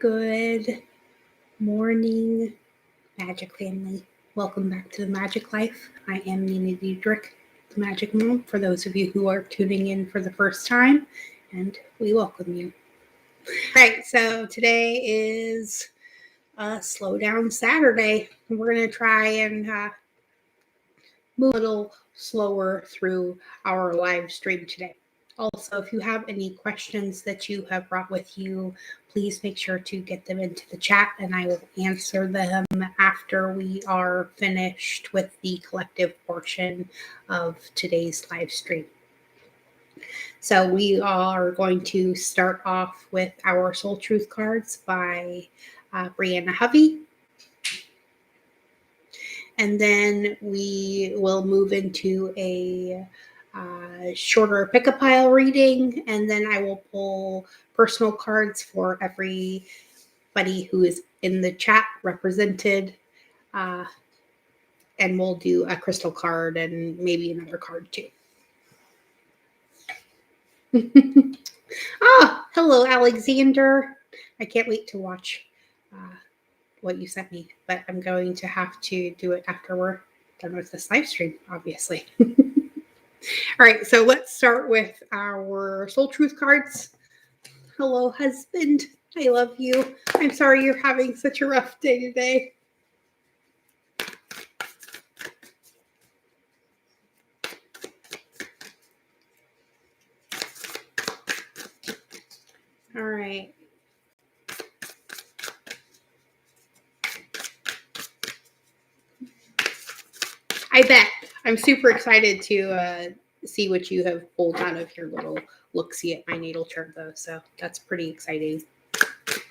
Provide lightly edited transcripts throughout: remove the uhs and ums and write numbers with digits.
Good morning, Magic Family. Welcome back to the Magic Life. I am Nina Diedrich, the Magic Mom, for those of you who are tuning in for the first time, and we welcome you. Right, so today is a Slow Down Saturday. We're going to try and move a little slower through our live stream today. Also, if you have any questions that you have brought with you, please make sure to get them into the chat and I will answer them after we are finished with the collective portion of today's live stream. So we are going to start off with our Soul Truth cards by Brianna Hovey. And then we will move into a shorter pick-a-pile reading, and then I will pull personal cards for everybody who is in the chat represented, and we'll do a crystal card and maybe another card too. Hello, Alexander. I can't wait to watch what you sent me, but I'm going to have to do it after we're done with this live stream, obviously. All right, so let's start with our Soul Truth cards. Hello, husband. I love you. I'm sorry you're having such a rough day today. All right. I bet. I'm super excited to see what you have pulled out of your little look-see at my natal chart, though. So that's pretty exciting.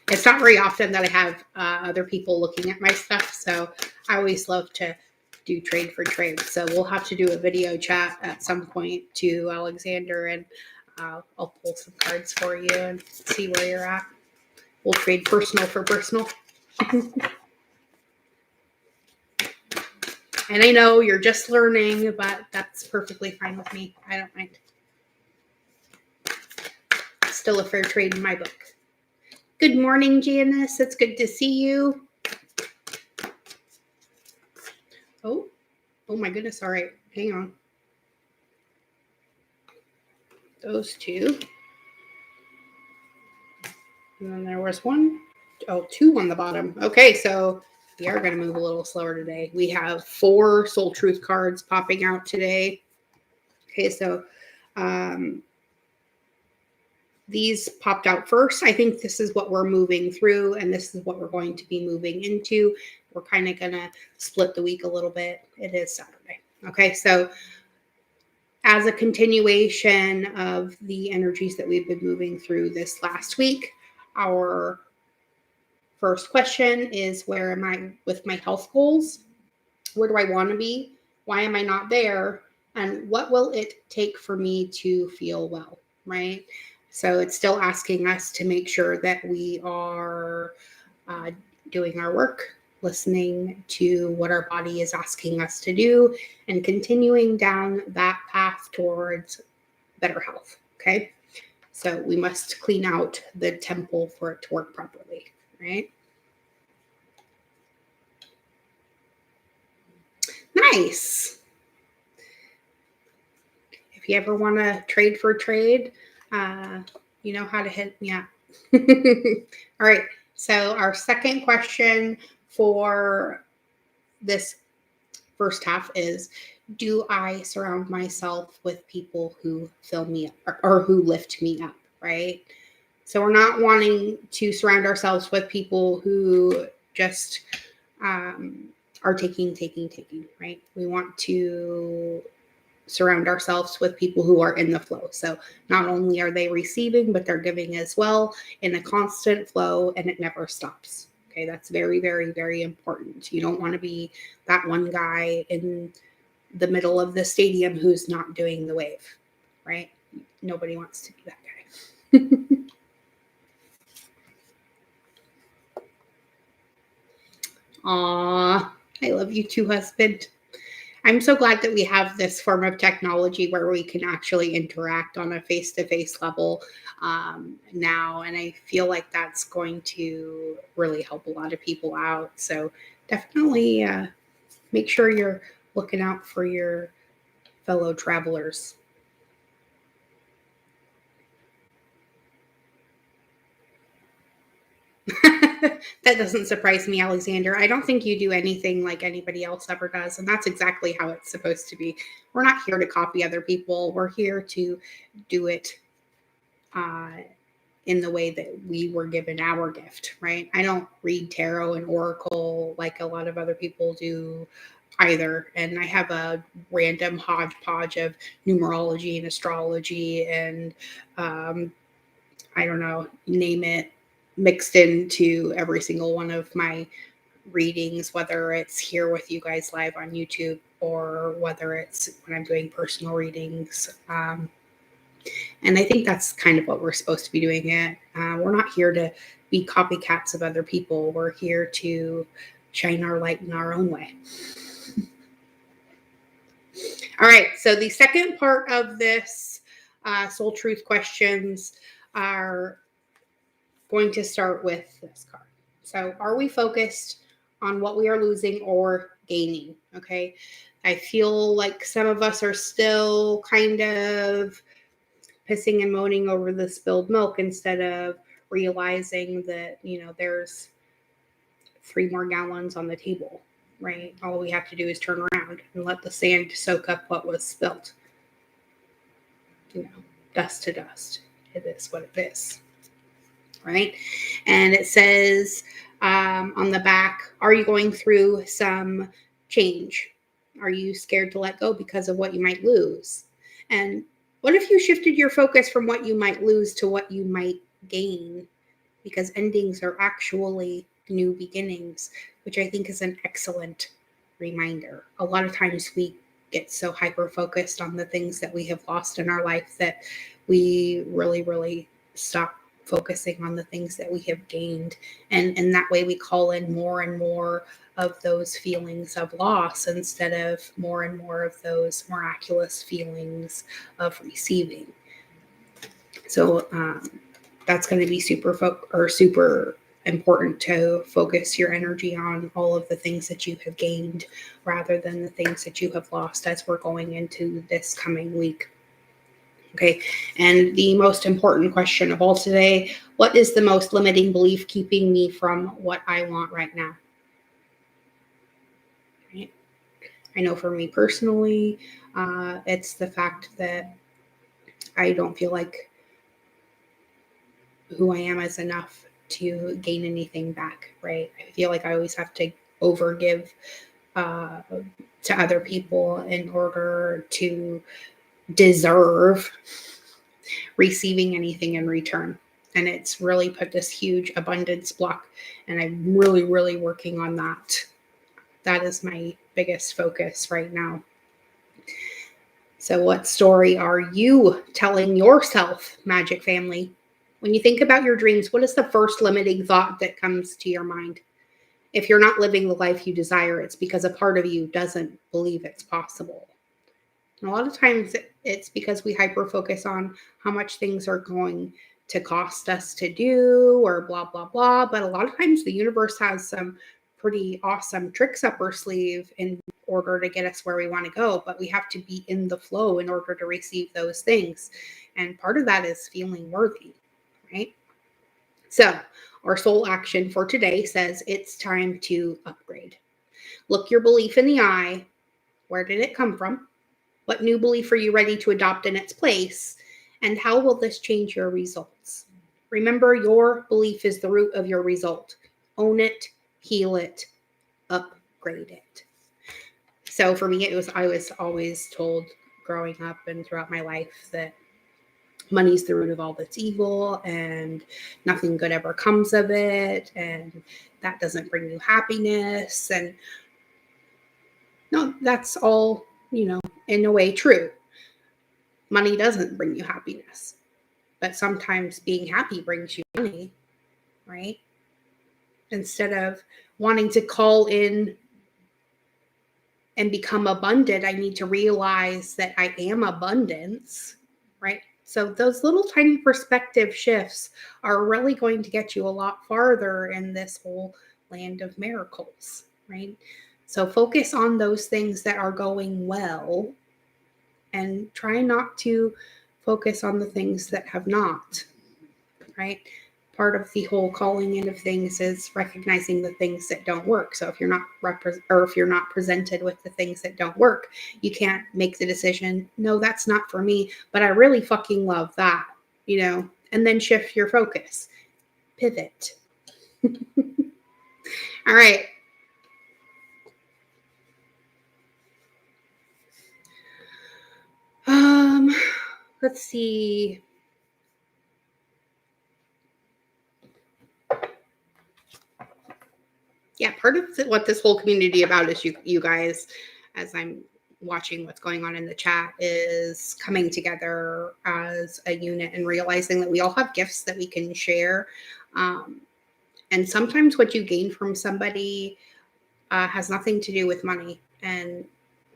It's not very often that I have other people looking at my stuff, so I always love to do trade for trade. So we'll have to do a video chat at some point to Alexander, and I'll pull some cards for you and see where you're at. We'll trade personal for personal. And I know you're just learning, but that's perfectly fine with me. I don't mind. Still a fair trade in my book. Good morning, Janice. It's good to see you. Oh my goodness. All right. Hang on. Those two. And then there was two on the bottom. Okay, so we are going to move a little slower today. We have 4 Soul Truth cards popping out today. Okay, so these popped out first. I think this is what we're moving through, and this is what we're going to be moving into. We're kind of going to split the week a little bit. It is Saturday. Okay, so as a continuation of the energies that we've been moving through this last week, our first question is, where am I with my health goals? Where do I want to be? Why am I not there? And what will it take for me to feel well, right? So it's still asking us to make sure that we are doing our work, listening to what our body is asking us to do, and continuing down that path towards better health, okay? So we must clean out the temple for it to work properly, right? Nice. If you ever want to trade for trade, you know how to hit me up. All right. So our second question for this first half is, do I surround myself with people who fill me up or who lift me up, right? So we're not wanting to surround ourselves with people who just are taking, right? We want to surround ourselves with people who are in the flow. So not only are they receiving, but they're giving as well in a constant flow, and it never stops. Okay, that's very, very, very important. You don't want to be that one guy in the middle of the stadium who's not doing the wave, right? Nobody wants to be that guy. Aw, I love you too, husband. I'm so glad that we have this form of technology where we can actually interact on a face-to-face level now. And I feel like that's going to really help a lot of people out. So definitely make sure you're looking out for your fellow travelers. That doesn't surprise me, Alexander. I don't think you do anything like anybody else ever does. And that's exactly how it's supposed to be. We're not here to copy other people. We're here to do it uh, in the way that we were given our gift, right? I don't read tarot and oracle like a lot of other people do either. And I have a random hodgepodge of numerology and astrology and I don't know, name it, mixed into every single one of my readings, whether it's here with you guys live on YouTube or whether it's when I'm doing personal readings. And I think that's kind of what we're supposed to be doing it. We're not here to be copycats of other people. We're here to shine our light in our own way. All right. So the second part of this soul truth questions are going to start with this card. So are we focused on what we are losing or gaining? Okay. I feel like some of us are still kind of pissing and moaning over the spilled milk instead of realizing that, there's 3 more gallons on the table, right? All we have to do is turn around and let the sand soak up what was spilled. Dust to dust. It is what it is, right? And it says on the back, are you going through some change? Are you scared to let go because of what you might lose? And what if you shifted your focus from what you might lose to what you might gain? Because endings are actually new beginnings, which I think is an excellent reminder. A lot of times we get so hyper focused on the things that we have lost in our life that we really, really stop focusing on the things that we have gained. And that way we call in more and more of those feelings of loss instead of more and more of those miraculous feelings of receiving. So that's going to be super important to focus your energy on all of the things that you have gained rather than the things that you have lost as we're going into this coming week. Okay, and the most important question of all today, what is the most limiting belief keeping me from what I want right now? Right? I know for me personally, it's the fact that I don't feel like who I am is enough to gain anything back, right? I feel like I always have to overgive to other people in order to deserve receiving anything in return. And it's really put this huge abundance block. And I'm really, really working on that. That is my biggest focus right now. So what story are you telling yourself, Magic Family? When you think about your dreams, what is the first limiting thought that comes to your mind? If you're not living the life you desire, it's because a part of you doesn't believe it's possible. And a lot of times it's because we hyper focus on how much things are going to cost us to do or blah, blah, blah. But a lot of times the universe has some pretty awesome tricks up our sleeve in order to get us where we want to go. But we have to be in the flow in order to receive those things. And part of that is feeling worthy, right? So our soul action for today says it's time to upgrade. Look your belief in the eye. Where did it come from? What new belief are you ready to adopt in its place? And how will this change your results? Remember, your belief is the root of your result. Own it, heal it, upgrade it. So for me, I was always told growing up and throughout my life that money's the root of all that's evil and nothing good ever comes of it. And that doesn't bring you happiness. And no, that's all, in a way true. Money doesn't bring you happiness, but sometimes being happy brings you money, right? Instead of wanting to call in and become abundant, I need to realize that I am abundance, right? So those little tiny perspective shifts are really going to get you a lot farther in this whole land of miracles, right? So focus on those things that are going well and try not to focus on the things that have not, right? Part of the whole calling in of things is recognizing the things that don't work. So if you're not if you're not presented with the things that don't work, you can't make the decision, no, that's not for me, but I really fucking love that, and then shift your focus, pivot. All right. Let's see. Yeah, part of what this whole community about is you guys, as I'm watching what's going on in the chat, is coming together as a unit and realizing that we all have gifts that we can share. And sometimes what you gain from somebody has nothing to do with money. And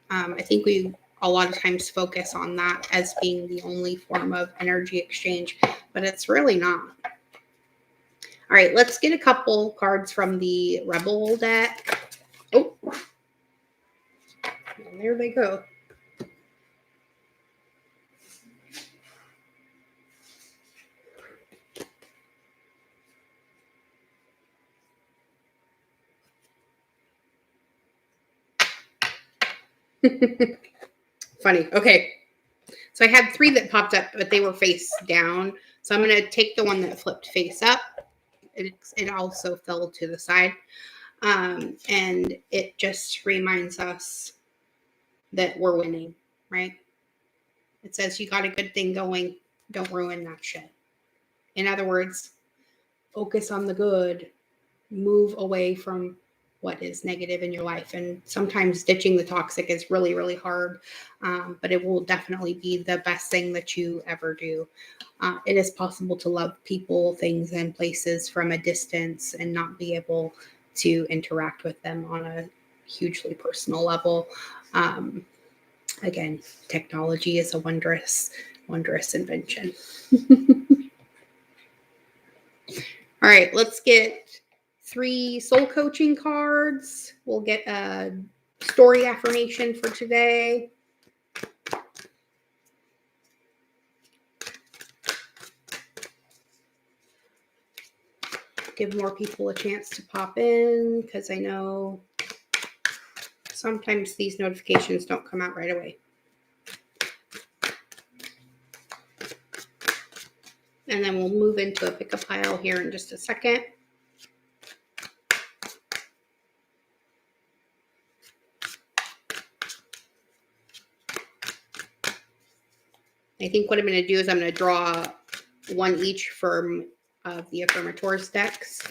I think we a lot of times focus on that as being the only form of energy exchange, but it's really not. All right, let's get a couple cards from the Rebel deck. Oh, and there they go. Funny. Okay. So I had 3 that popped up, but they were face down. So I'm going to take the one that flipped face up. It also fell to the side. And it just reminds us that we're winning, right? It says you got a good thing going. Don't ruin that shit. In other words, focus on the good. Move away from what is negative in your life. And sometimes ditching the toxic is really, really hard, but it will definitely be the best thing that you ever do. It is possible to love people, things, and places from a distance and not be able to interact with them on a hugely personal level. Again, technology is a wondrous, wondrous invention. All right, let's get 3 soul coaching cards. We'll get a story affirmation for today. Give more people a chance to pop in because I know sometimes these notifications don't come out right away. And then we'll move into a pick a pile here in just a second. I think what I'm going to do is I'm going to draw 1 each from the affirmators decks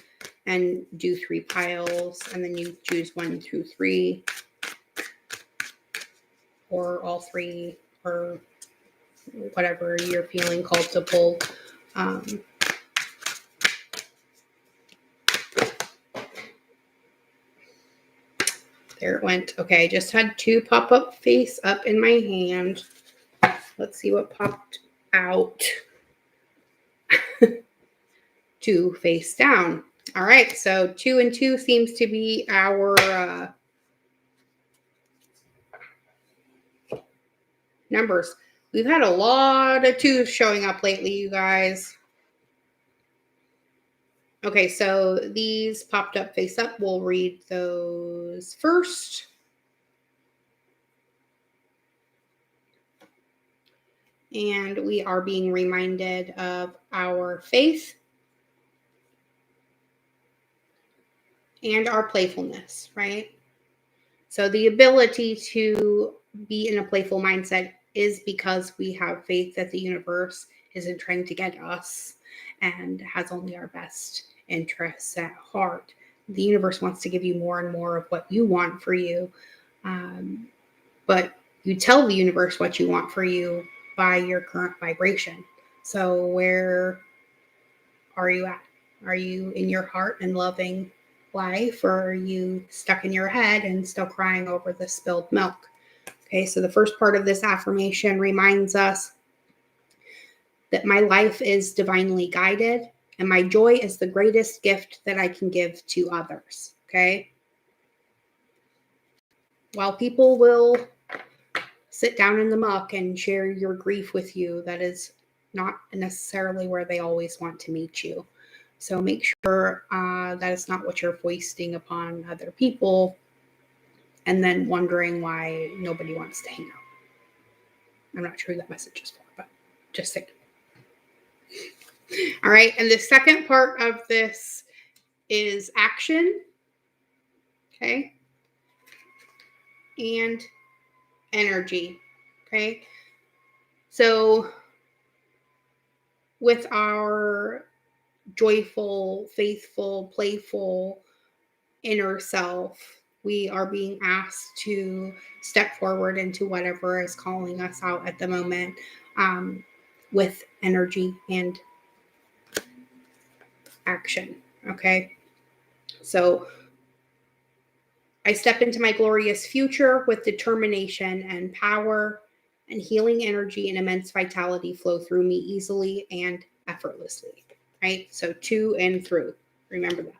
and do 3 piles, and then you choose 1 through 3 or all 3 or whatever you're feeling called to pull. There it went. Okay, I just had 2 pop up face up in my hand. Let's see what popped out. 2 face down. All right, so 2 and 2 seems to be our numbers. We've had a lot of 2s showing up lately, you guys. Okay, so these popped up face up. We'll read those first. And we are being reminded of our faith and our playfulness, right? So the ability to be in a playful mindset is because we have faith that the universe isn't trying to get us and has only our best interests at heart. The universe wants to give you more and more of what you want for you. But you tell the universe what you want for you by your current vibration. So where are you at? Are you in your heart and loving life, or are you stuck in your head and still crying over the spilled milk? Okay, so the first part of this affirmation reminds us that my life is divinely guided and my joy is the greatest gift that I can give to others. Okay. While people will sit down in the muck and share your grief with you, that is not necessarily where they always want to meet you. So make sure that is not what you're foisting upon other people and then wondering why nobody wants to hang out. I'm not sure who that message is for, but just saying. All right. And the second part of this is action. Okay. And energy. Okay. So with our joyful, faithful, playful inner self, we are being asked to step forward into whatever is calling us out at the moment with energy and action. Okay. So I step into my glorious future with determination and power, and healing energy and immense vitality flow through me easily and effortlessly. Right? So to and through. Remember that.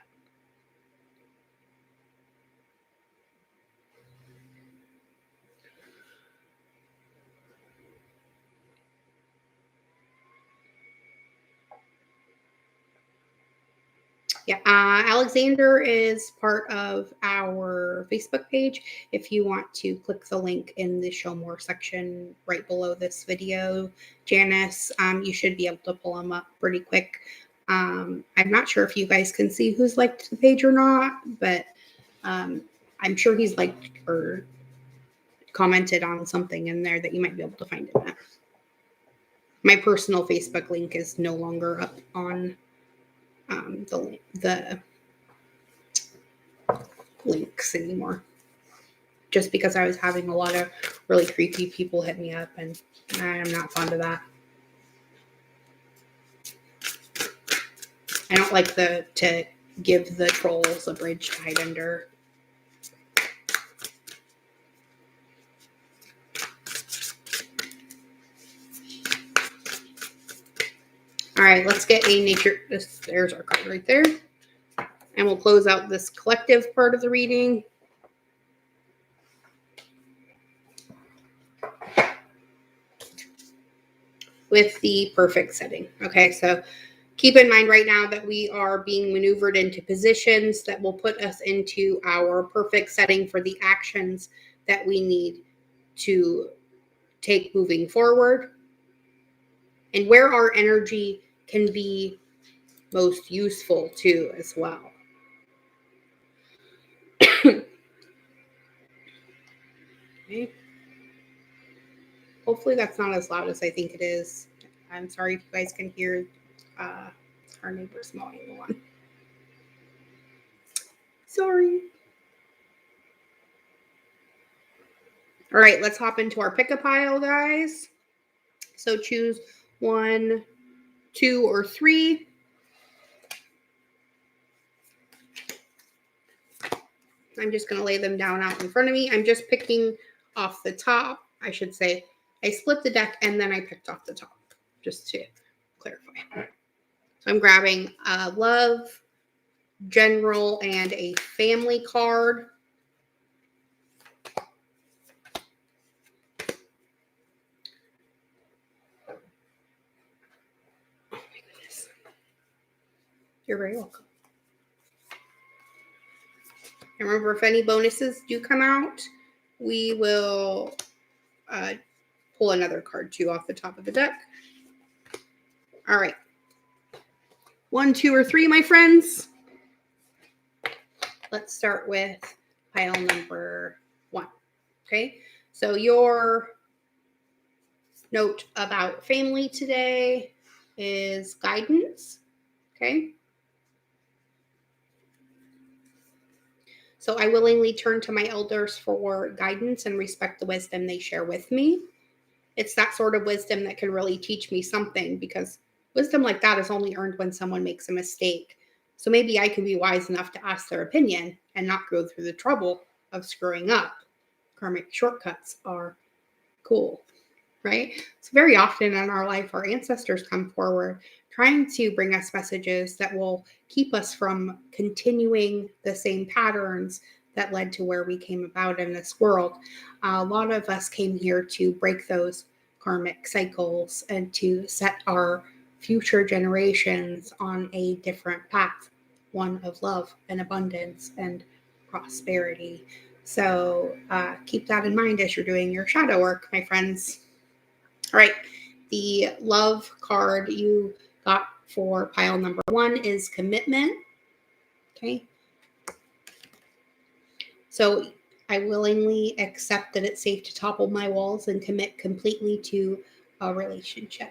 Yeah, Alexander is part of our Facebook page. If you want to click the link in the show more section right below this video, Janice, you should be able to pull him up pretty quick. I'm not sure if you guys can see who's liked the page or not, but I'm sure he's liked or commented on something in there that you might be able to find it at. My personal Facebook link is no longer up on the links anymore, just because I was having a lot of really creepy people hit me up, and I'm not fond of that. I don't like to give the trolls a bridge to hide under. All right, let's get a nature. There's our card right there. And we'll close out this collective part of the reading. With the perfect setting. Okay, so keep in mind right now that we are being maneuvered into positions that will put us into our perfect setting for the actions that we need to take moving forward, and where our energy can be most useful too as well. Okay. Hopefully that's not as loud as I think it is. I'm sorry if you guys can hear our neighbors mowing the lawn. Sorry. All right, let's hop into our pick-a-pile, guys. So choose 1, 2, or 3. I'm just going to lay them down out in front of me. I'm just picking off the top. I should say I split the deck and then I picked off the top, just to clarify. So I'm grabbing a love, general, and a family card. Oh my goodness. You're very welcome. And remember, if any bonuses do come out, we will pull another card too off the top of the deck. All right. 1, 2, or 3, my friends. Let's start with pile number 1. Okay. So your note about family today is guidance. Okay. So I willingly turn to my elders for guidance and respect the wisdom they share with me. It's that sort of wisdom that can really teach me something, because wisdom like that is only earned when someone makes a mistake. So maybe I can be wise enough to ask their opinion and not go through the trouble of screwing up. Karmic shortcuts are cool, right? So very often in our life, our ancestors come forward trying to bring us messages that will keep us from continuing the same patterns that led to where we came about in this world. A lot of us came here to break those karmic cycles and to set our future generations on a different path, one of love and abundance and prosperity. So keep that in mind as you're doing your shadow work, my friends. All right, the love card you got for pile number 1 is commitment. Okay. So I willingly accept that it's safe to topple my walls and commit completely to a relationship.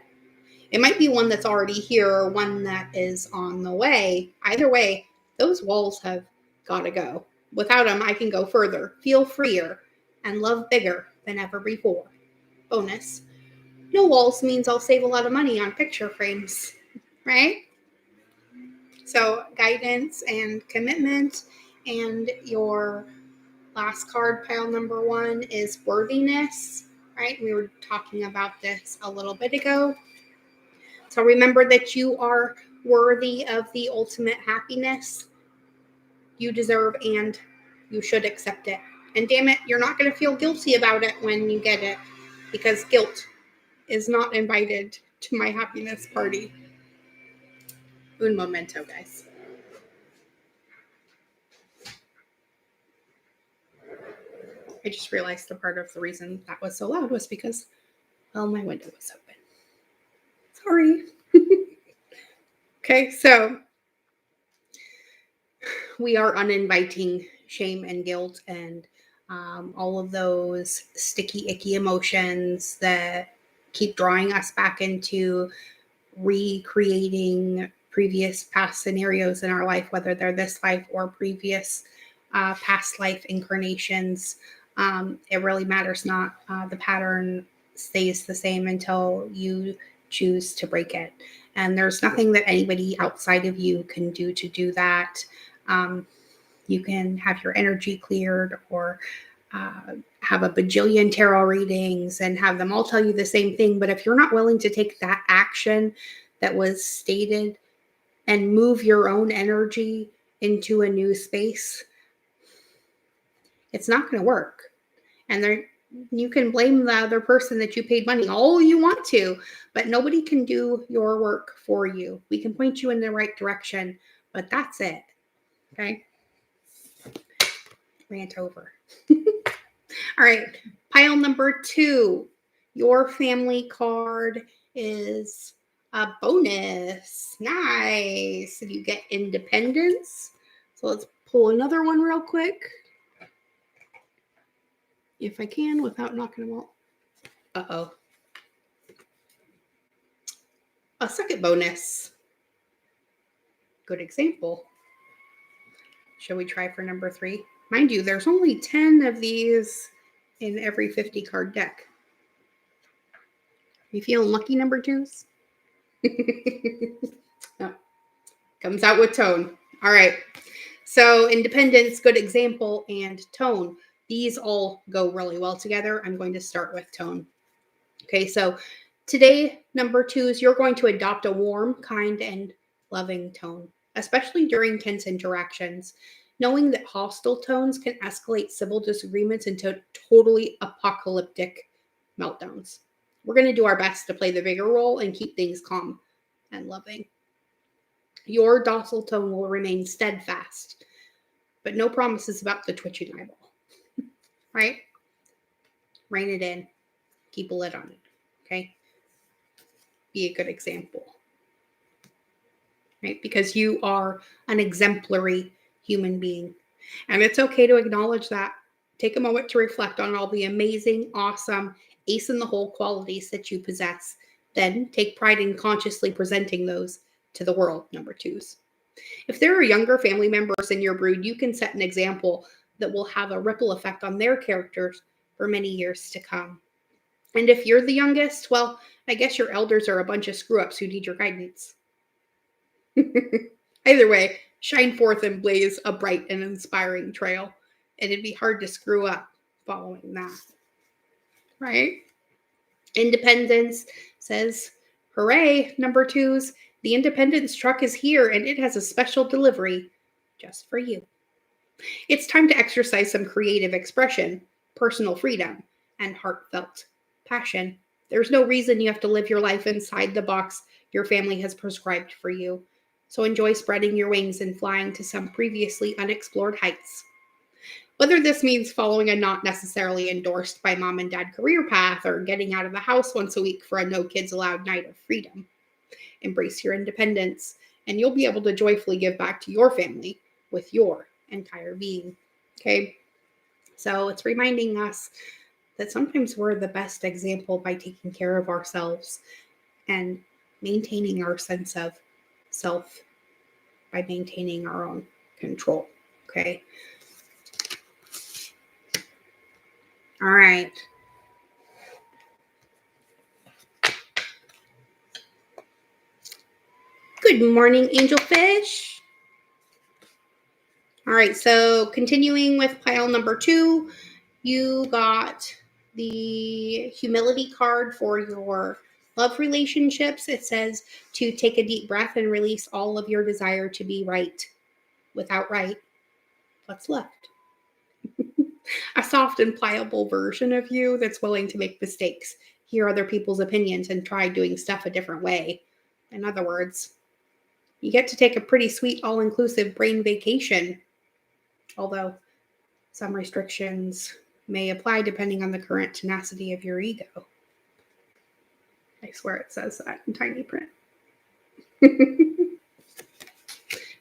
It might be one that's already here or one that is on the way. Either way, those walls have got to go. Without them, I can go further, feel freer, and love bigger than ever before. Bonus. No walls means I'll save a lot of money on picture frames, right? So guidance and commitment. And your last card, pile number 1, is worthiness, right? We were talking about this a little bit ago. So remember that you are worthy of the ultimate happiness you deserve, and you should accept it. And damn it, you're not going to feel guilty about it when you get it, because guilt is not invited to my happiness party. Un momento, guys. I just realized the part of the reason that was so loud was because, well, my window was open. Sorry. Okay, so we are uninviting shame and guilt and all of those sticky, icky emotions that keep drawing us back into recreating previous past scenarios in our life, whether they're this life or previous past life incarnations. It really matters not. The pattern stays the same until you choose to break it. And there's nothing that anybody outside of you can do that. You can have your energy cleared or have a bajillion tarot readings and have them all tell you the same thing. But if you're not willing to take that action that was stated and move your own energy into a new space, it's not going to work. And there, you can blame the other person that you paid money all you want to, but nobody can do your work for you. We can point you in the right direction, but that's it. Okay. Rant over. All right. Pile number 2. Your family card is a bonus. Nice. You get independence. So let's pull another one real quick. If I can, without knocking them all. Uh-oh. A second bonus. Good example. Shall we try for number 3? Mind you, there's only 10 of these in every 50 card deck. You feeling lucky, number 2s? No. Comes out with tone. All right. So independence, good example, and tone. These all go really well together. I'm going to start with tone. Okay, so today, number 2s, you're going to adopt a warm, kind, and loving tone, especially during tense interactions, knowing that hostile tones can escalate civil disagreements into totally apocalyptic meltdowns. We're going to do our best to play the bigger role and keep things calm and loving. Your docile tone will remain steadfast, but no promises about the twitching eyeball, right? Rein it in. Keep a lid on it, okay? Be a good example, right? Because you are an exemplary human being. And it's okay to acknowledge that. Take a moment to reflect on all the amazing, awesome, ace in the hole qualities that you possess. Then take pride in consciously presenting those to the world, number 2s. If there are younger family members in your brood, you can set an example that will have a ripple effect on their characters for many years to come. And if you're the youngest, well, I guess your elders are a bunch of screw-ups who need your guidance. Either way, shine forth and blaze a bright and inspiring trail. And it'd be hard to screw up following that, right? Independence says, hooray, number twos. The Independence truck is here and it has a special delivery just for you. It's time to exercise some creative expression, personal freedom, and heartfelt passion. There's no reason you have to live your life inside the box your family has prescribed for you. So enjoy spreading your wings and flying to some previously unexplored heights. Whether this means following a not necessarily endorsed by mom and dad career path or getting out of the house once a week for a no kids allowed night of freedom. Embrace your independence, and you'll be able to joyfully give back to your family with your entire being. Okay? So it's reminding us that sometimes we're the best example by taking care of ourselves and maintaining our sense of self by maintaining our own control. Okay? All right. Good morning, Angelfish. All right, so continuing with pile number 2, you got the humility card for your love relationships. It says to take a deep breath and release all of your desire to be right. Without right, what's left? A soft and pliable version of you that's willing to make mistakes, hear other people's opinions, and try doing stuff a different way. In other words, you get to take a pretty sweet all-inclusive brain vacation, although some restrictions may apply depending on the current tenacity of your ego. I swear it says that in tiny print.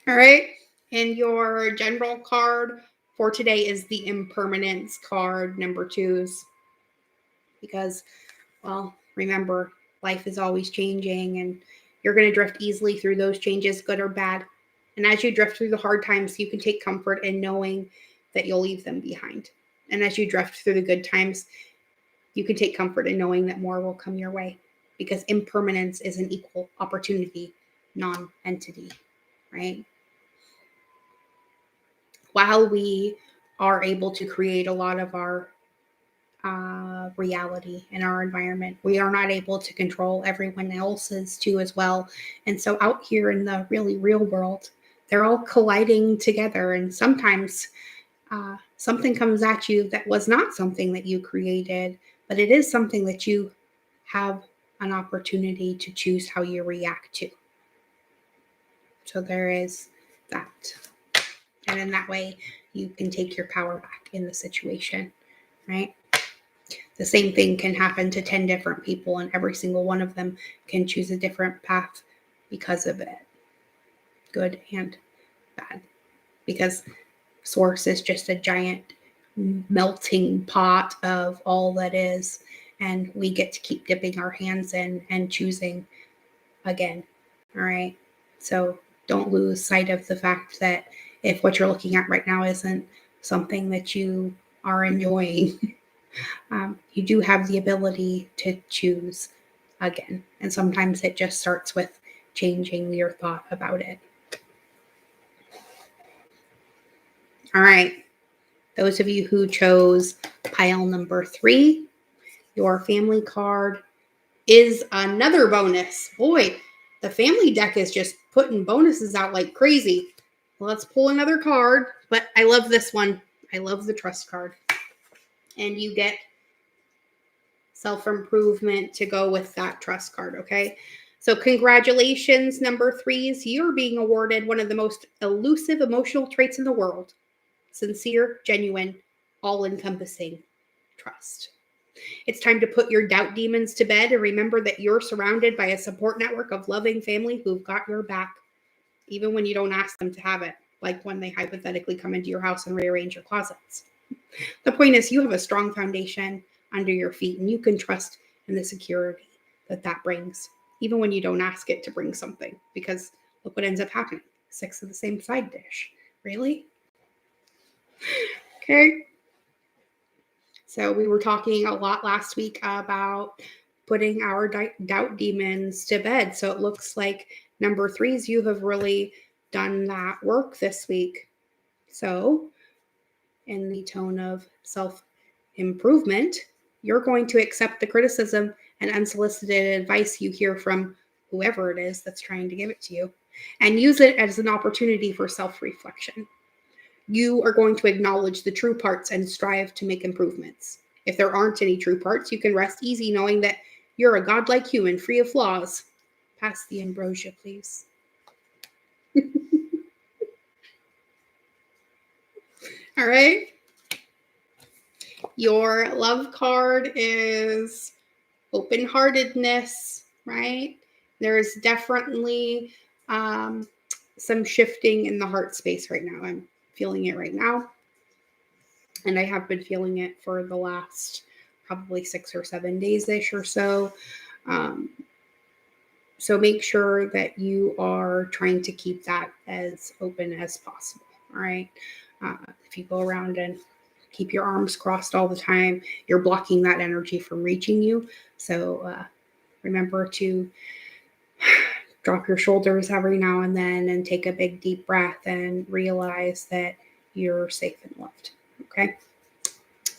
All right, and your general card for today is the impermanence card, number 2s. Because, well, remember, life is always changing and you're going to drift easily through those changes, good or bad. And as you drift through the hard times, you can take comfort in knowing that you'll leave them behind. And as you drift through the good times, you can take comfort in knowing that more will come your way. Because impermanence is an equal opportunity non-entity, right? While we are able to create a lot of our reality in our environment, we are not able to control everyone else's too as well. And so out here in the really real world, they're all colliding together. And sometimes something comes at you that was not something that you created, but it is something that you have an opportunity to choose how you react to. So there is that. And in that way, you can take your power back in the situation, right? The same thing can happen to 10 different people, and every single one of them can choose a different path because of it. Good and bad. Because Source is just a giant melting pot of all that is, and we get to keep dipping our hands in and choosing again. All right? So don't lose sight of the fact that if what you're looking at right now isn't something that you are enjoying, you do have the ability to choose again. And sometimes it just starts with changing your thought about it. All right. Those of you who chose pile number 3, your family card is another bonus. Boy, the family deck is just putting bonuses out like crazy. Let's pull another card, but I love this one. I love the trust card. And you get self-improvement to go with that trust card, okay? So congratulations, number 3s. You're being awarded one of the most elusive emotional traits in the world. Sincere, genuine, all-encompassing trust. It's time to put your doubt demons to bed and remember that you're surrounded by a support network of loving family who've got your back, even when you don't ask them to have it, like when they hypothetically come into your house and rearrange your closets. The point is, you have a strong foundation under your feet, and you can trust in the security that that brings, even when you don't ask it to bring something, because look what ends up happening. 6 of the same side dish. Really? Okay. So we were talking a lot last week about putting our doubt demons to bed. So it looks like number 3s, you have really done that work this week. So, in the tone of self-improvement, you're going to accept the criticism and unsolicited advice you hear from whoever it is that's trying to give it to you, and use it as an opportunity for self-reflection. You are going to acknowledge the true parts and strive to make improvements. If there aren't any true parts, you can rest easy knowing that you're a godlike human free of flaws. Pass the ambrosia, please. All right. Your love card is open-heartedness, right? There is definitely some shifting in the heart space right now. I'm feeling it right now. And I have been feeling it for the last probably 6 or 7 days-ish or so. So make sure that you are trying to keep that as open as possible, all right? If you go around and keep your arms crossed all the time, you're blocking that energy from reaching you. So remember to drop your shoulders every now and then and take a big deep breath and realize that you're safe and loved, okay?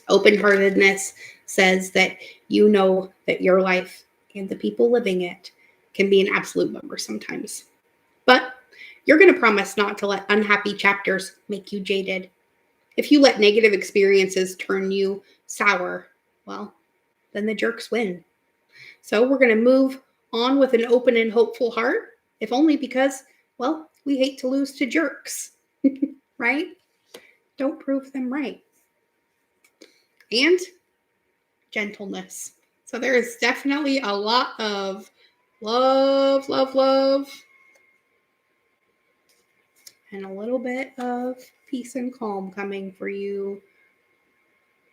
Open-heartedness says that you know that your life and the people living it can be an absolute bummer sometimes. But you're going to promise not to let unhappy chapters make you jaded. If you let negative experiences turn you sour, well, then the jerks win. So we're going to move on with an open and hopeful heart, if only because, well, we hate to lose to jerks, right? Don't prove them right. And gentleness. So there is definitely a lot of love, love, love, and a little bit of peace and calm coming for you.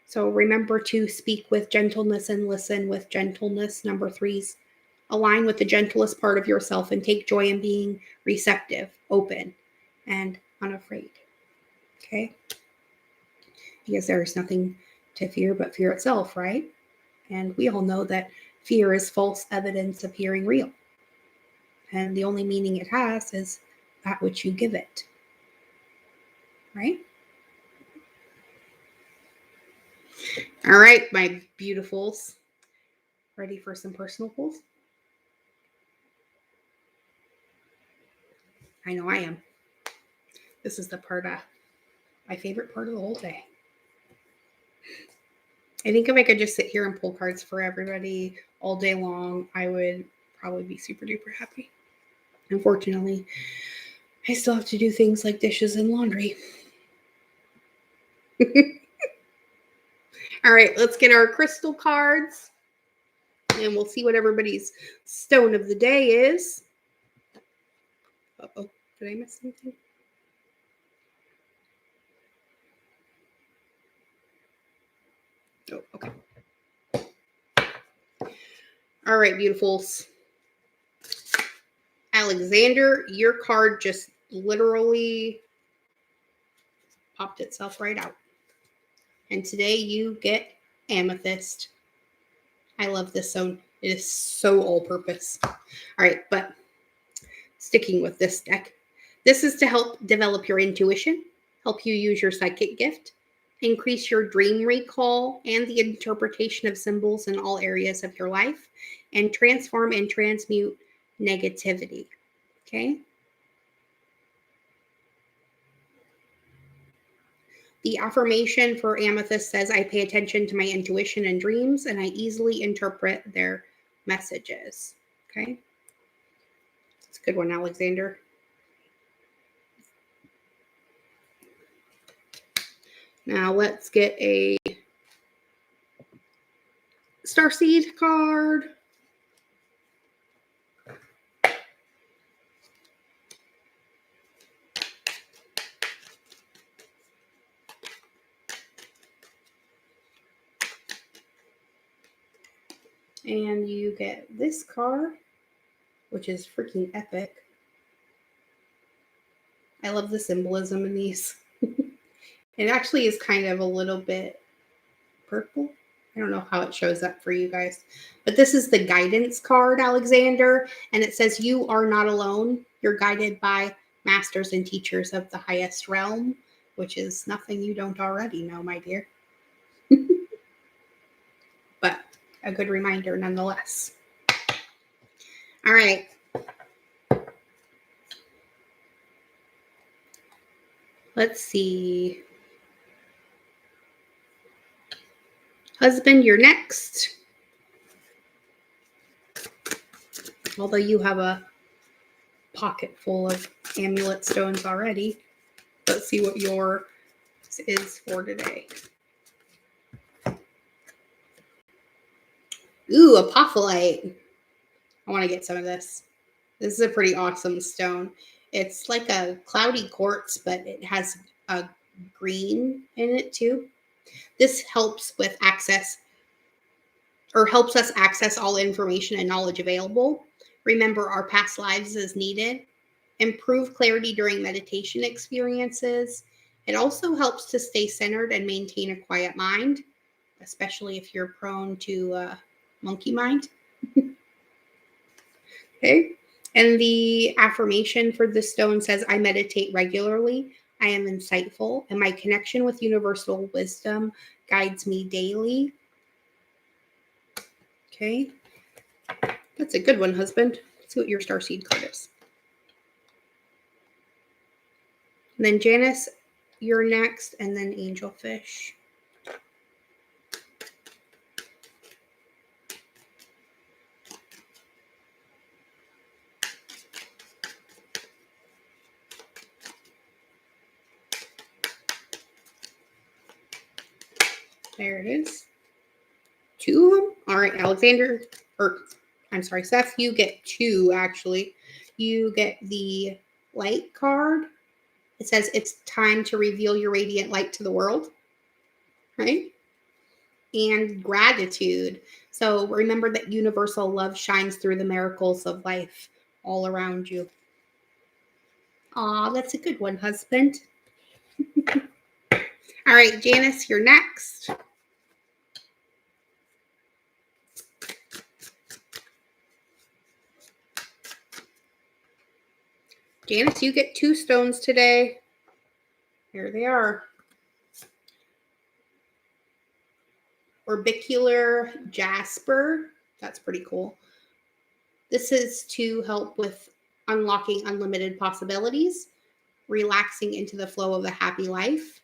So remember to speak with gentleness and listen with gentleness. Number 3s, align with the gentlest part of yourself and take joy in being receptive, open, and unafraid. Okay? Because there is nothing to fear but fear itself, right? And we all know that fear is false evidence appearing real. And the only meaning it has is that which you give it. Right? All right, my beautifuls. Ready for some personal pulls? I know I am. This is the part, my favorite part of the whole day. I think if I could just sit here and pull cards for everybody all day long, I would probably be super duper happy. Unfortunately, I still have to do things like dishes and laundry. All right, let's get our crystal cards and we'll see what everybody's stone of the day is. Uh-oh, did I miss something? Oh, okay. All right, beautifuls. Alexander, your card just literally popped itself right out. And today you get amethyst. I love this zone. It is so all-purpose. All right, but sticking with this deck, this is to help develop your intuition, help you use your psychic gift, increase your dream recall and the interpretation of symbols in all areas of your life, and transform and transmute negativity. Okay? The affirmation for amethyst says, I pay attention to my intuition and dreams, and I easily interpret their messages. Okay? It's a good one, Alexander. Now let's get a starseed card. And you get this card, which is freaking epic. I love the symbolism in these. It actually is kind of a little bit purple. I don't know how it shows up for you guys. But this is the guidance card, Alexander. And it says, you are not alone. You're guided by masters and teachers of the highest realm, which is nothing you don't already know, my dear. But a good reminder nonetheless. All right. Let's see. Husband, you're next. Although you have a pocket full of amulet stones already. Let's see what yours is for today. Ooh, Apophyllite. I want to get some of this. This is a pretty awesome stone. It's like a cloudy quartz, but it has a green in it too. This helps with access, or helps us access all information and knowledge available. Remember our past lives as needed. Improve clarity during meditation experiences. It also helps to stay centered and maintain a quiet mind, especially if you're prone to monkey mind. Okay. And the affirmation for the stone says, I meditate regularly. I am insightful, and my connection with universal wisdom guides me daily. Okay. That's a good one, husband. Let's see what your starseed card is. And then Janice, you're next, and then Angelfish. There it is. 2 of them. All right, Alexander, or I'm sorry, Seth, you get 2 actually. You get the light card. It says it's time to reveal your radiant light to the world, right? And gratitude. So remember that universal love shines through the miracles of life all around you. Aw, that's a good one, husband. All right, Janice, you're next. Janice, you get 2 stones today. Here they are. Orbicular jasper. That's pretty cool. This is to help with unlocking unlimited possibilities, relaxing into the flow of a happy life.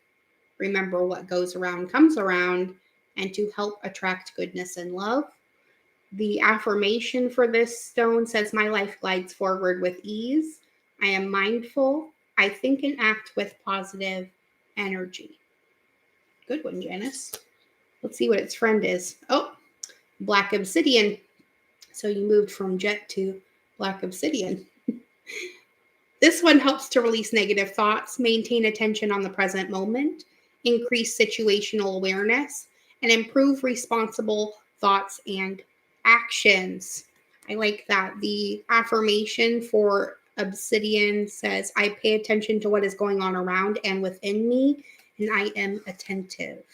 Remember, what goes around comes around, and to help attract goodness and love. The affirmation for this stone says, my life glides forward with ease. I am mindful. I think and act with positive energy. Good one, Janice. Let's see what its friend is. Oh, black obsidian. So you moved from jet to black obsidian. This one helps to release negative thoughts, maintain attention on the present moment, increase situational awareness, and improve responsible thoughts and actions. I like that. The affirmation for obsidian says, I pay attention to what is going on around and within me, and I am attentive.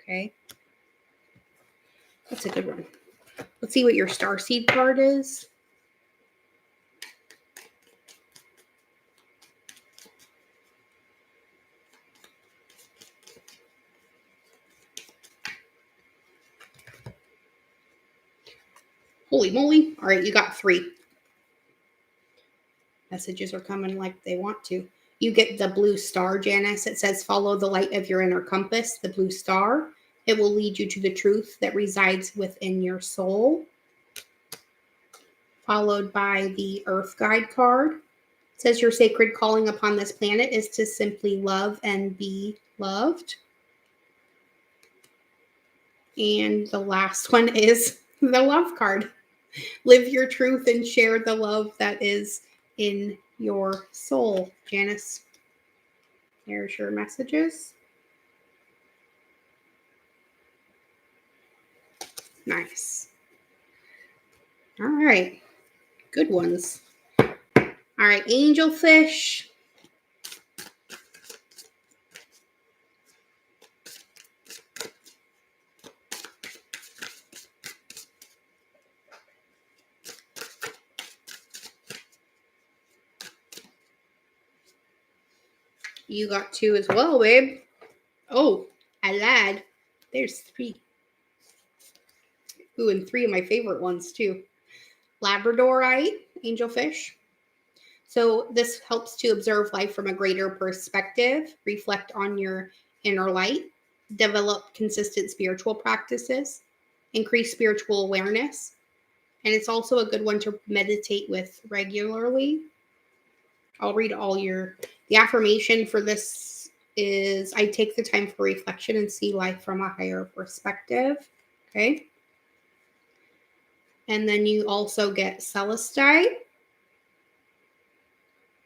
Okay. That's a good one. Let's see what your starseed card is. Holy moly. All right, you got 3. Messages are coming like they want to. You get the blue star, Janice. It says, follow the light of your inner compass, the blue star. It will lead you to the truth that resides within your soul. Followed by the earth guide card. It says, your sacred calling upon this planet is to simply love and be loved. And the last one is the love card. Live your truth and share the love that is in your soul. Janice, here's your messages. Nice. All right. Good ones. All right, Angelfish. You got 2 as well, babe. Oh, I lied. There's 3. Ooh, and 3 of my favorite ones too. Labradorite Angelfish. So this helps to observe life from a greater perspective, reflect on your inner light, develop consistent spiritual practices, increase spiritual awareness, and it's also a good one to meditate with regularly. I'll read the affirmation for this is, I take the time for reflection and see life from a higher perspective. Okay. And then you also get celestite.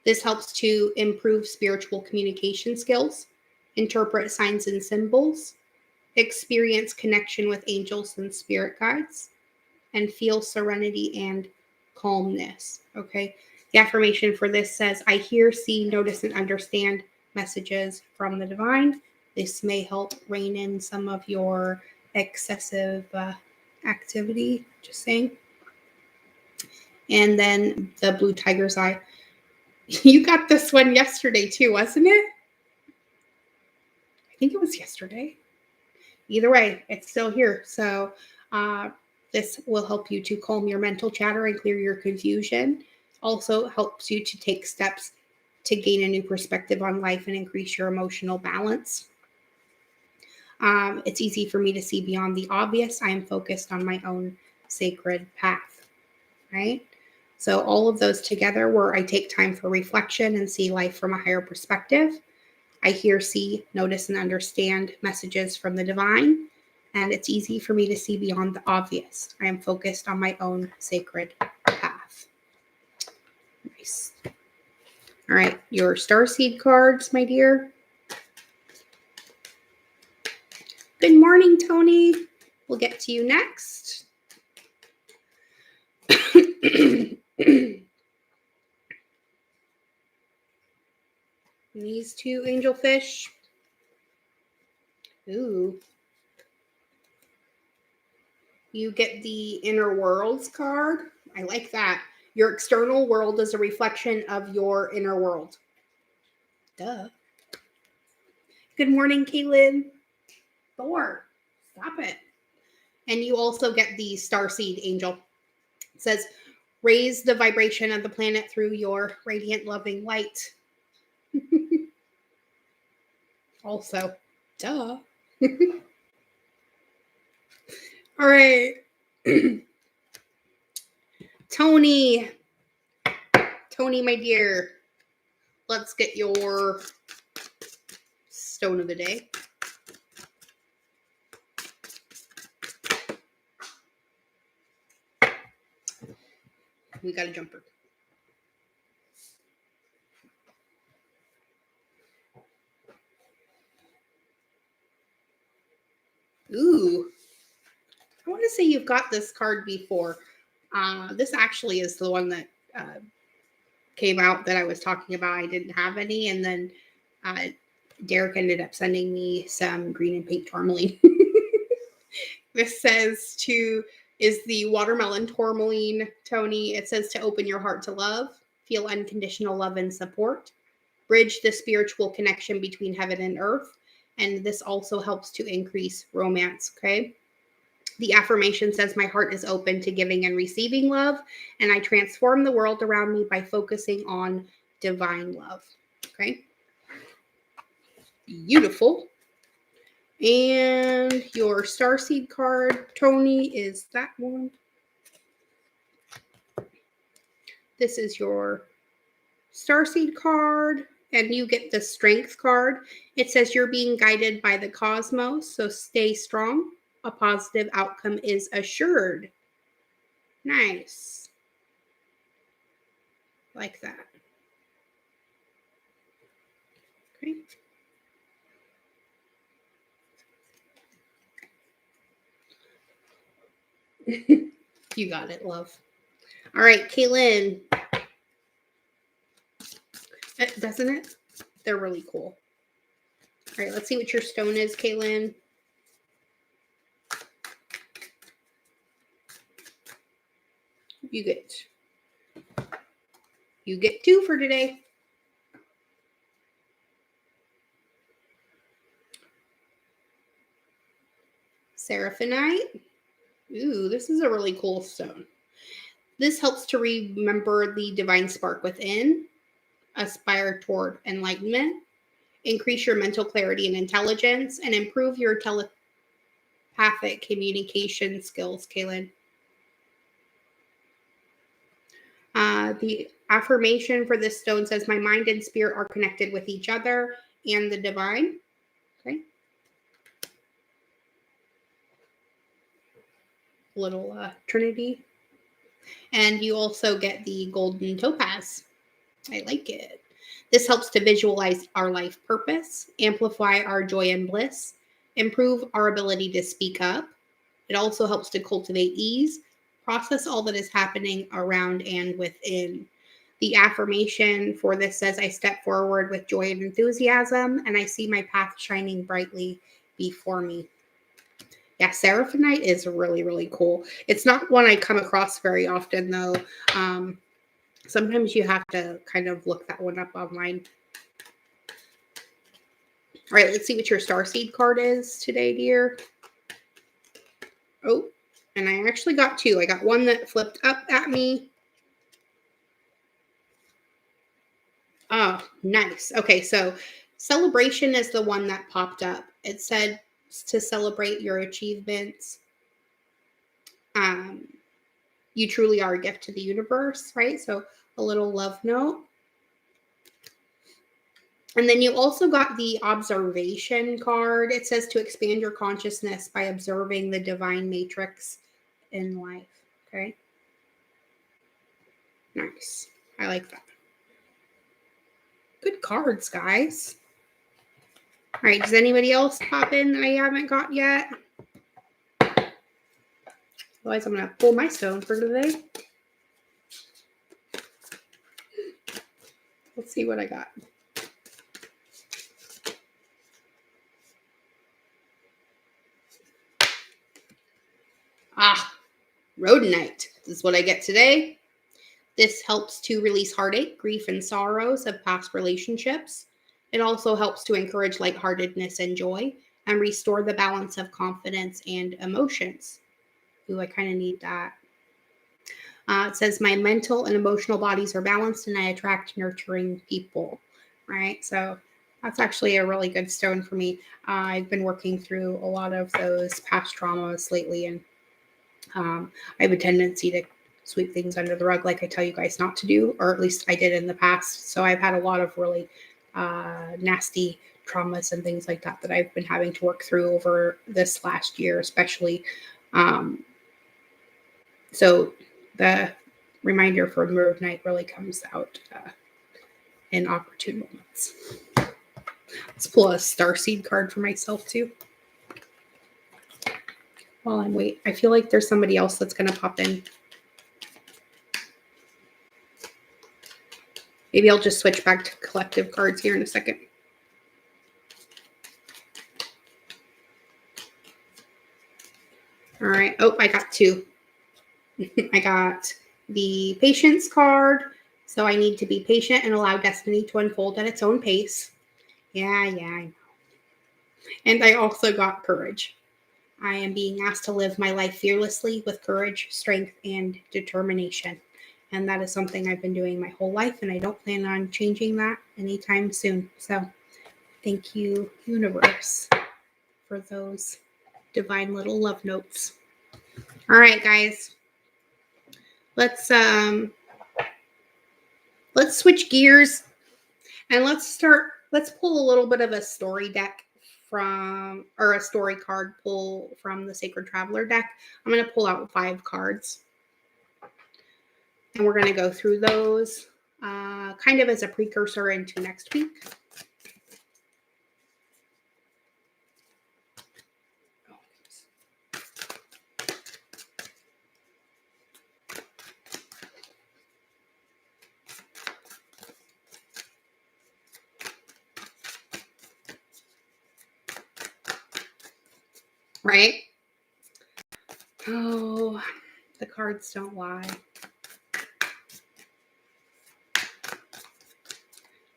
This helps to improve spiritual communication skills, interpret signs and symbols, experience connection with angels and spirit guides, and feel serenity and calmness. Okay. The affirmation for this says, I hear, see, notice, and understand messages from the divine. This may help rein in some of your excessive activity, just saying. And then the blue tiger's eye. You got this one yesterday too, wasn't it? I think it was yesterday. Either way, it's still here. So this will help you to calm your mental chatter and clear your confusion. Also helps you to take steps to gain a new perspective on life and increase your emotional balance. It's easy for me to see beyond the obvious. I am focused on my own sacred path, right? So all of those together, where I take time for reflection and see life from a higher perspective. I hear, see, notice, and understand messages from the divine, and it's easy for me to see beyond the obvious. I am focused on my own sacred path. Nice. All right, your starseed cards, my dear. Good morning, Tony. We'll get to you next. These 2 angelfish. Ooh. You get the Inner Worlds card. I like that. Your external world is a reflection of your inner world. Duh. Good morning, Caitlin. Thor, stop it. And you also get the Starseed Angel. It says, raise the vibration of the planet through your radiant, loving light. Also, duh. All right. Tony, my dear, let's get your stone of the day. We got a jumper. Ooh. I want to say you've got this card before. This actually is the one that came out that I was talking about. I didn't have any, and then Derek ended up sending me some green and pink tourmaline. This says is the watermelon tourmaline, Tony. It says to open your heart to love, feel unconditional love and support, bridge the spiritual connection between heaven and earth, and this also helps to increase romance, okay? The affirmation says, my heart is open to giving and receiving love, and I transform the world around me by focusing on divine love. Okay. Beautiful. And your starseed card, Tony, is that one. This is your starseed card, and you get the strength card. It says you're being guided by the cosmos, so stay strong. A positive outcome is assured. Nice. Like that. Okay. You got it, love. All right, Kaylin. Doesn't it? They're really cool. All right, let's see what your stone is, Kaylin. You get 2 for today. Seraphinite. Ooh, this is a really cool stone. This helps to remember the divine spark within, aspire toward enlightenment, increase your mental clarity and intelligence, and improve your telepathic communication skills, Kaylin. The affirmation for this stone says, my mind and spirit are connected with each other and the divine. Okay. Little trinity. And you also get the golden topaz. I like it. This helps to visualize our life purpose, amplify our joy and bliss, improve our ability to speak up. It also helps to cultivate ease, process all that is happening around and within. The affirmation for this says, I step forward with joy and enthusiasm, and I see my path shining brightly before me. Yeah, Seraphinite is really, really cool. It's not one I come across very often, though. Sometimes you have to kind of look that one up online. All right, let's see what your starseed card is today, dear. Oh, and I actually got two. I got one that flipped up at me. Oh, nice. Okay, so celebration is the one that popped up. It said to celebrate your achievements. You truly are a gift to the universe, right? So a little love note. And then you also got the observation card. It says to expand your consciousness by observing the divine matrix in life. Okay. Nice. I like that. Good cards, guys. All right. Does anybody else pop in that I haven't got yet? Otherwise, I'm going to pull my stone for today. Let's see what I got. Rhodonite is what I get today. This helps to release heartache, grief, and sorrows of past relationships. It also helps to encourage lightheartedness and joy and restore the balance of confidence and emotions. Ooh, I kind of need that. It says, my mental and emotional bodies are balanced and I attract nurturing people. Right? So that's actually a really good stone for me. I've been working through a lot of those past traumas lately, and I have a tendency to sweep things under the rug like I tell you guys not to do, or at least I did in the past. So I've had a lot of really nasty traumas and things like that that I've been having to work through over this last year, especially. So the reminder for Rhodonite really comes out in opportune moments. Let's pull a starseed card for myself too. While I'm waiting, I feel like there's somebody else that's going to pop in. Maybe I'll just switch back to collective cards here in a second. All right. Oh, I got two. I got the patience card. So I need to be patient and allow destiny to unfold at its own pace. Yeah, I know. And I also got courage. I am being asked to live my life fearlessly with courage, strength, and determination. And that is something I've been doing my whole life, and I don't plan on changing that anytime soon. So thank you, universe, for those divine little love notes. All right, guys. Let's switch gears and let's pull a little bit of a story deck or a story card pull from the Sacred Traveler deck. I'm going to pull out 5 cards. And we're going to go through those kind of as a precursor into next week. Right? Oh, the cards don't lie.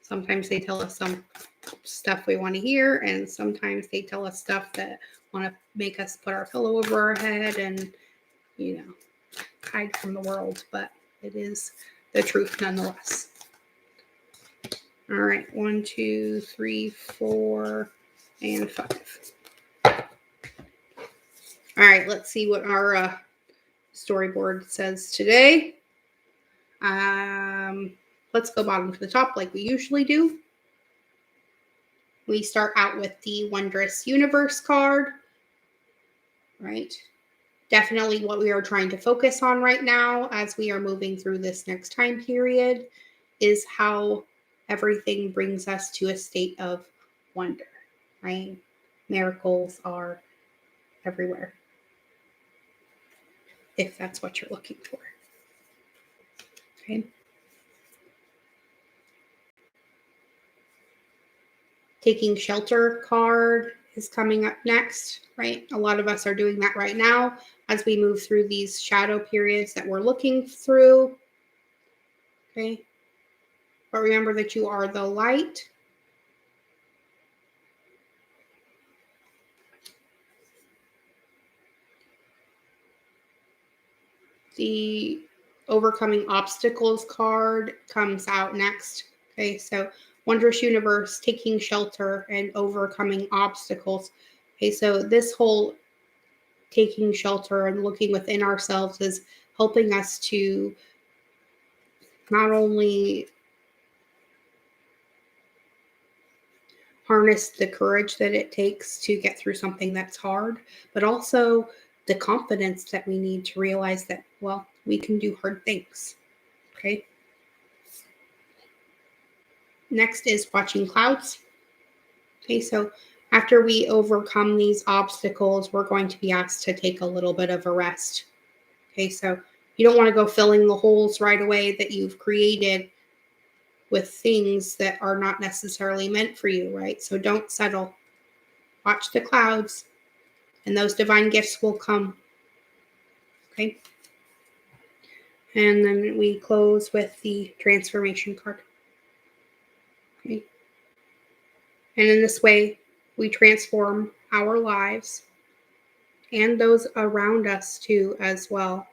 Sometimes they tell us some stuff we want to hear, and sometimes they tell us stuff that want to make us put our pillow over our head and, hide from the world, but it is the truth nonetheless. All right, 1, 2, 3, 4, and 5. All right, let's see what our storyboard says today. Let's go bottom to the top like we usually do. We start out with the Wondrous Universe card, right? Definitely what we are trying to focus on right now as we are moving through this next time period is how everything brings us to a state of wonder, right? Miracles are everywhere, if that's what you're looking for. Okay. Taking Shelter card is coming up next, right? A lot of us are doing that right now as we move through these shadow periods that we're looking through. Okay. But remember that you are the light. The Overcoming Obstacles card comes out next. Okay, so Wondrous Universe, Taking Shelter, and Overcoming Obstacles. Okay, so this whole taking shelter and looking within ourselves is helping us to not only harness the courage that it takes to get through something that's hard, but also the confidence that we need to realize that, well, we can do hard things. Okay. Next is Watching Clouds. Okay, so after we overcome these obstacles, we're going to be asked to take a little bit of a rest. Okay, so you don't want to go filling the holes right away that you've created with things that are not necessarily meant for you, right? So don't settle. Watch the clouds, and those divine gifts will come. Okay. And then we close with the Transformation card. Okay. And in this way, we transform our lives and those around us too as well.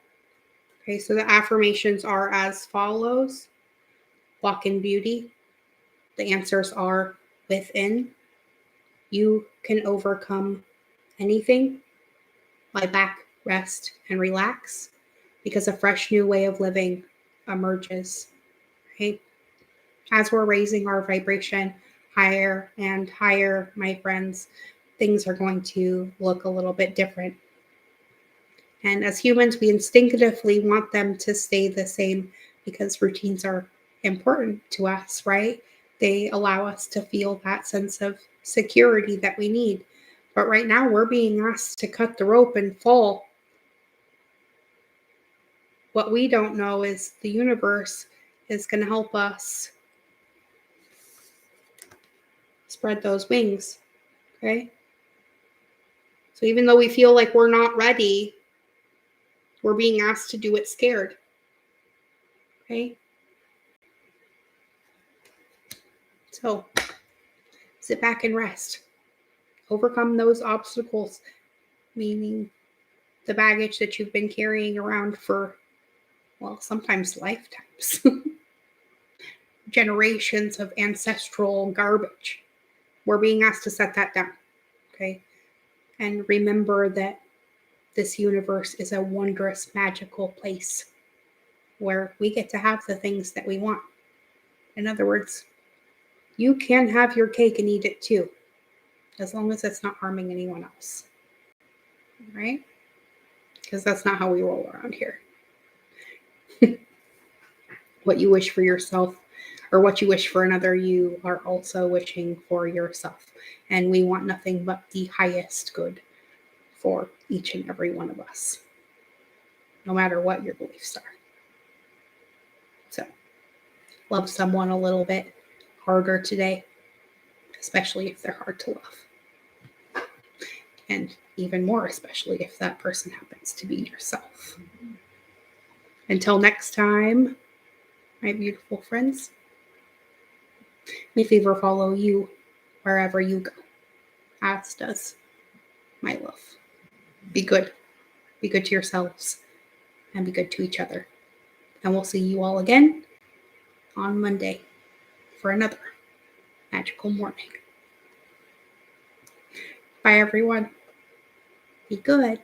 Okay, so the affirmations are as follows. Walk in beauty. The answers are within. You can overcome anything. Lie back, rest, and relax because a fresh new way of living emerges. Okay? As we're raising our vibration higher and higher, my friends, things are going to look a little bit different. And as humans, we instinctively want them to stay the same because routines are important to us, right? They allow us to feel that sense of security that we need. But right now, we're being asked to cut the rope and fall. What we don't know is the universe is going to help us spread those wings, okay? So even though we feel like we're not ready, we're being asked to do it scared, okay? So sit back and rest. Overcome those obstacles, meaning the baggage that you've been carrying around for, well, sometimes lifetimes. Generations of ancestral garbage. We're being asked to set that down, okay? And remember that this universe is a wondrous, magical place where we get to have the things that we want. In other words, you can have your cake and eat it too, as long as it's not harming anyone else, right? Because that's not how we roll around here. What you wish for yourself or what you wish for another, you are also wishing for yourself. And we want nothing but the highest good for each and every one of us, no matter what your beliefs are. So, love someone a little bit harder today, especially if they're hard to love. And even more, especially if that person happens to be yourself. Until next time, my beautiful friends, may favor follow you wherever you go, as does my love. Be good. Be good to yourselves and be good to each other. And we'll see you all again on Monday for another magical morning. Bye, everyone. Be good.